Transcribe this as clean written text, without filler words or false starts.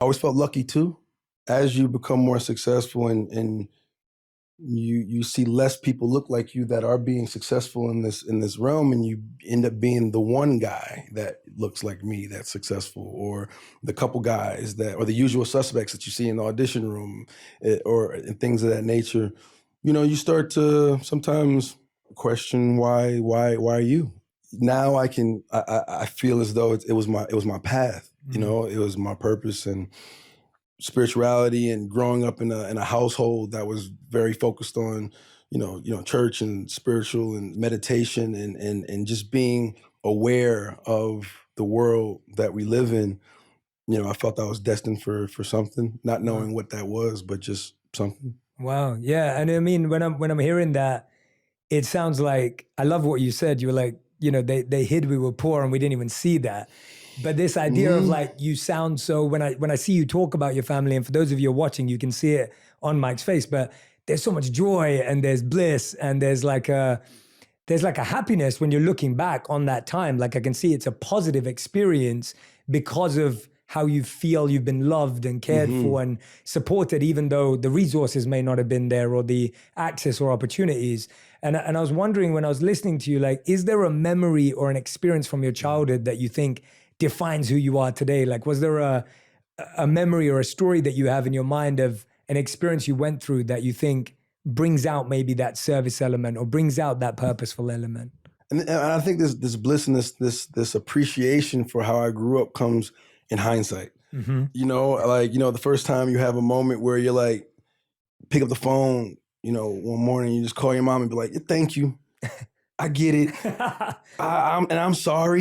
I always felt lucky too. As you become more successful and you see less people look like you that are being successful in this realm, and you end up being the one guy that looks like me that's successful, or the couple guys that, or the usual suspects that you see in the audition room, or and things of that nature. You start to sometimes question why are you? Now I feel as though it was my path. It was my purpose, and spirituality, and growing up in a household that was very focused on, church and spiritual and meditation, and just being aware of the world that we live in. I felt I was destined for something, not Wow. knowing what that was, but just something. Wow. Yeah. And I mean, when I'm hearing that, it sounds like, I love what you said. You were like, they hid we were poor and we didn't even see that. But this idea of like, you sound so, when I see you talk about your family, and for those of you watching, you can see it on Mike's face, but there's so much joy and there's bliss and there's like a happiness when you're looking back on that time. Like I can see it's a positive experience because of how you feel you've been loved and cared for and supported, even though the resources may not have been there or the access or opportunities. And I was wondering, when I was listening to you, like, is there a memory or an experience from your childhood that you think defines who you are today? Like, was there a memory or a story that you have in your mind of an experience you went through that you think brings out maybe that service element or brings out that purposeful element? And I think this bliss and this appreciation for how I grew up comes in hindsight. The first time you have a moment where you're like, pick up the phone, one morning, you just call your mom and be like, thank you. I get it. I'm sorry.